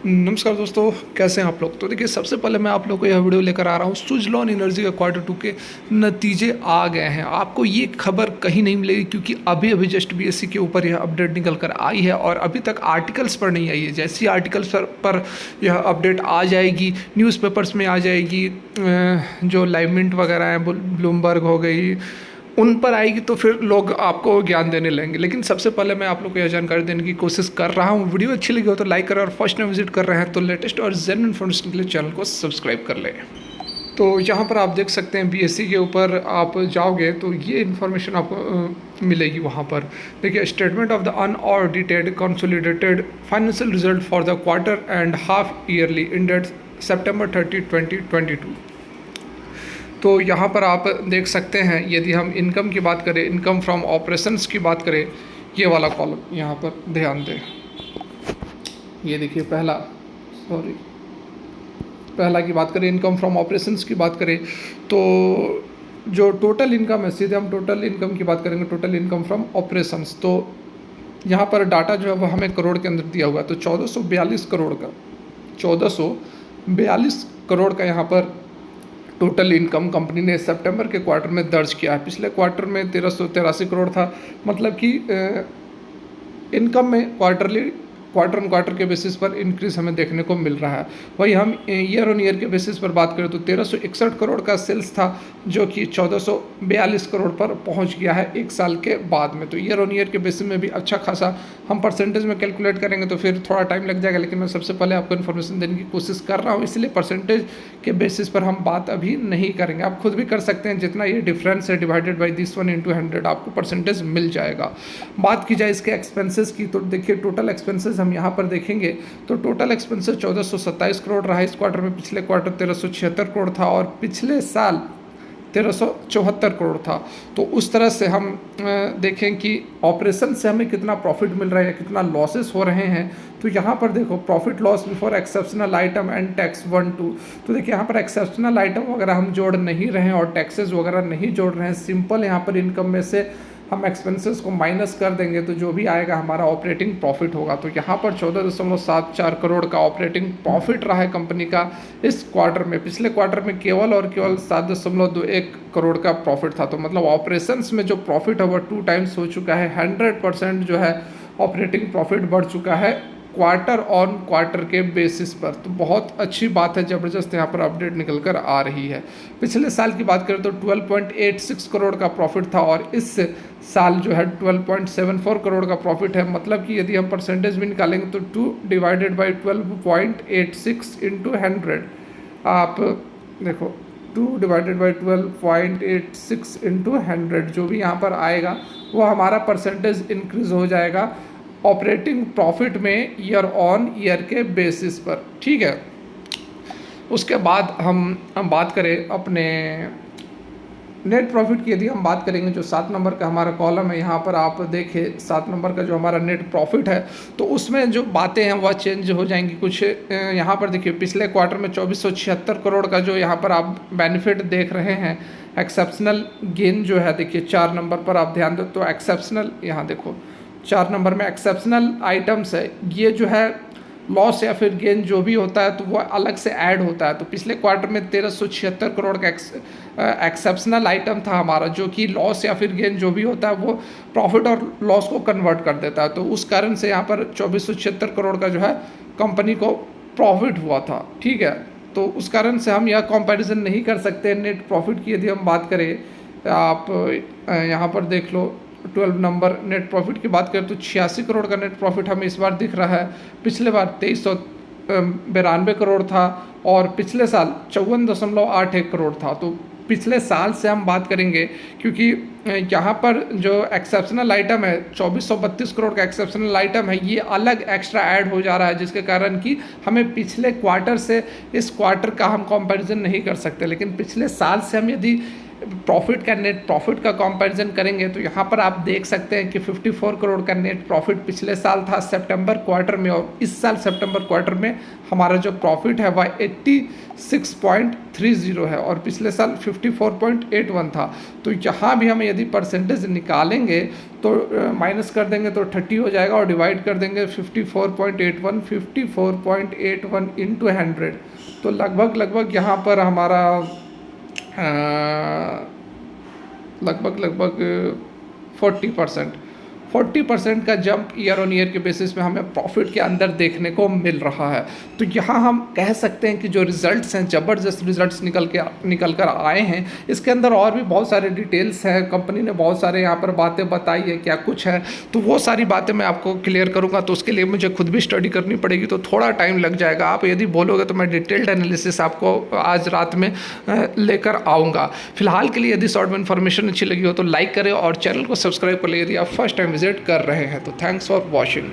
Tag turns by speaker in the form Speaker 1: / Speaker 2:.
Speaker 1: नमस्कार दोस्तों, कैसे हैं आप लोग। तो देखिए, सबसे पहले मैं आप लोगों को यह वीडियो लेकर आ रहा हूँ। सुजलॉन एनर्जी का क्वार्टर 2 के नतीजे आ गए हैं। आपको ये खबर कहीं नहीं मिलेगी, क्योंकि अभी अभी जस्ट बीएससी के ऊपर यह अपडेट निकल कर आई है और अभी तक आर्टिकल्स पर नहीं आई है। जैसी आर्टिकल्स पर यह अपडेट आ जाएगी, न्यूज़पेपर्स में आ जाएगी, जो लाइव मिंट वगैरह हैं, ब्लूमबर्ग हो गई, उन पर आएगी तो फिर लोग आपको ज्ञान देने लगेंगे। लेकिन सबसे पहले मैं आप लोग को यह जानकारी देने की कोशिश कर रहा हूँ। वीडियो अच्छी लगी हो तो लाइक करें, और फर्स्ट टाइम विजिट कर रहे हैं तो लेटेस्ट और जेन्युइन इन्फॉर्मेशन के लिए चैनल को सब्सक्राइब कर लें। तो यहाँ पर आप देख सकते हैं, बीएससी के ऊपर आप जाओगे तो ये इन्फॉर्मेशन आपको मिलेगी वहाँ पर। देखिए, statement of the unaudited consolidated financial result for the quarter and half yearly ended September 30, 2022। तो यहाँ पर आप देख सकते हैं, यदि हम इनकम की बात करें, इनकम फ्रॉम ऑपरेशंस की बात करें, ये वाला कॉलम यहाँ पर ध्यान दें। ये देखिए, पहला की बात करें, इनकम फ्रॉम ऑपरेशंस की बात करें, तो जो टोटल इनकम है, सीधे हम टोटल इनकम की बात करेंगे, टोटल इनकम फ्रॉम ऑपरेशंस। तो यहाँ पर डाटा जो है वो हमें करोड़ के अंदर दिया हुआ है। तो 1442 करोड़ का 1442 करोड़ का यहाँ पर टोटल इनकम कंपनी ने सितंबर के क्वार्टर में दर्ज किया है। पिछले क्वार्टर में 1383 करोड़ था। मतलब कि इनकम में क्वार्टर ऑन क्वार्टर के बेसिस पर इंक्रीज हमें देखने को मिल रहा है। वही हम ईयर ऑन ईयर के बेसिस पर बात करें तो 1361 करोड़ का सेल्स था, जो कि 1442 करोड़ पर पहुंच गया है एक साल के बाद में। तो ईयर ऑन ईयर के बेसिस में भी अच्छा खासा हम परसेंटेज में कैलकुलेट करेंगे तो फिर थोड़ा टाइम लग जाएगा, लेकिन मैं सबसे पहले आपको इन्फॉर्मेशन देने की कोशिश कर रहा हूँ, इसलिए परसेंटेज के बेसिस पर हम बात अभी नहीं करेंगे। आप खुद भी कर सकते हैं, जितना ये डिफरेंस है डिवाइडेड बाई दिस 1 × 100 आपको परसेंटेज मिल जाएगा। बात की जाए इसके एक्सपेंसेस की, तो देखिए टोटल एक्सपेंसेस हम यहाँ पर देखेंगे तो टोटल एक्सपेंसेस 1427 करोड़ रहा इस क्वार्टर में। पिछले क्वार्टर 1376 करोड़ था और पिछले साल 1374 करोड़ था। तो उस तरह से हम देखें कि ऑपरेशन से हमें कितना प्रॉफिट मिल रहा है या कितना लॉसेस हो रहे हैं। तो यहाँ पर देखो, profit loss before exceptional item and tax 1, 2। तो देखिए, यहाँ पर एक्सेप्शनल आइटम वगैरह हम जोड़ नहीं रहे हैं और टैक्सेस वगैरह नहीं जोड़ रहे हैं। सिंपल यहाँ पर इनकम में से हम एक्सपेंसेस को माइनस कर देंगे तो जो भी आएगा हमारा ऑपरेटिंग प्रॉफिट होगा। तो यहाँ पर 14.74 करोड़ का ऑपरेटिंग प्रॉफिट रहा है कंपनी का इस क्वार्टर में। पिछले क्वार्टर में केवल और केवल 7.21 करोड़ का प्रॉफिट था। तो मतलब ऑपरेशंस में जो प्रॉफिट है वो 2 टाइम्स हो चुका है। 100% जो है ऑपरेटिंग प्रॉफिट बढ़ चुका है क्वार्टर ऑन क्वार्टर के बेसिस पर। तो बहुत अच्छी बात है, ज़बरदस्त यहाँ पर अपडेट निकल कर आ रही है। पिछले साल की बात करें तो 12.86 करोड़ का प्रॉफिट था और इस साल जो है 12.74 करोड़ का प्रॉफिट है। मतलब कि यदि हम परसेंटेज भी निकालेंगे तो 2/12.86 × 100, आप देखो 2/12.86 × 100 जो भी यहाँ पर आएगा वो हमारा परसेंटेज इंक्रीज हो जाएगा ऑपरेटिंग प्रॉफिट में ईयर ऑन ईयर के बेसिस पर। ठीक है, उसके बाद हम बात करें अपने नेट प्रॉफिट की। यदि हम बात करेंगे, जो 7 नंबर का हमारा कॉलम है, यहाँ पर आप देखें 7 नंबर का जो हमारा नेट प्रॉफिट है, तो उसमें जो बातें हैं वह चेंज हो जाएंगी कुछ। यहाँ पर देखिए, पिछले क्वार्टर में 2476 करोड़ का जो यहाँ पर आप बेनिफिट देख रहे हैं, एक्सेप्शनल गेन जो है, देखिए 4 नंबर पर आप ध्यान दो तो एक्सेप्शनल, यहाँ देखो 4 नंबर में एक्सेप्शनल आइटम्स है। ये जो है लॉस या फिर गेन जो भी होता है तो वो अलग से ऐड होता है। तो पिछले क्वार्टर में 1376 करोड़ का एक्सेप्शनल आइटम था हमारा, जो कि लॉस या फिर गेन जो भी होता है वो प्रॉफिट और लॉस को कन्वर्ट कर देता है। तो उस कारण से यहाँ पर 2476 करोड़ का जो है कंपनी को प्रॉफिट हुआ था। ठीक है, तो उस कारण से हम यह कंपैरिजन नहीं कर सकते नेट प्रॉफिट की। यदि हम बात करें, आप यहाँ पर देख लो 12 नंबर नेट प्रॉफिट की बात करें तो 86 करोड़ का नेट प्रॉफिट हमें इस बार दिख रहा है। पिछले बार 2392 करोड़ था और पिछले साल 54.81 करोड़ था। तो पिछले साल से हम बात करेंगे, क्योंकि यहाँ पर जो एक्सेप्शनल आइटम है 2432 करोड़ का एक्सेप्शनल आइटम है, ये अलग एक्स्ट्रा ऐड हो जा रहा है, जिसके कारण कि हमें पिछले क्वार्टर से इस क्वार्टर का हम कंपैरिजन नहीं कर सकते। लेकिन पिछले साल से हम यदि प्रॉफिट का नेट प्रॉफिट का कंपैरिजन करेंगे तो यहाँ पर आप देख सकते हैं कि 54 करोड़ का नेट प्रॉफिट पिछले साल था सितंबर क्वार्टर में, और इस साल सितंबर क्वार्टर में हमारा जो प्रॉफिट है वह 86.30 है और पिछले साल 54.81 था। तो यहाँ भी हम यदि परसेंटेज निकालेंगे तो माइनस कर देंगे तो 30 हो जाएगा और डिवाइड कर देंगे 54.81 इंटू 100, तो लगभग यहाँ पर हमारा लगभग 40% का जंप ईयर ऑन ईयर के बेसिस में हमें प्रॉफिट के अंदर देखने को मिल रहा है। तो यहाँ हम कह सकते हैं कि जो रिजल्ट्स हैं, ज़बरदस्त रिजल्ट्स निकल कर आए हैं। इसके अंदर और भी बहुत सारे डिटेल्स हैं, कंपनी ने बहुत सारे यहाँ पर बातें बताई है, क्या कुछ है, तो वो सारी बातें मैं आपको क्लियर करूँगा। तो उसके लिए मुझे खुद भी स्टडी करनी पड़ेगी, तो थोड़ा टाइम लग जाएगा। आप यदि बोलोगे तो मैं डिटेल्ड एनालिसिस आपको आज रात में लेकर आऊँगा। फिलहाल के लिए यदि शॉर्ट में इन्फॉर्मेशन अच्छी लगी हो तो लाइक करें और चैनल को सब्सक्राइब कर ले यदि आप फर्स्ट टाइम विजिट कर रहे हैं। तो थैंक्स फॉर वॉचिंग।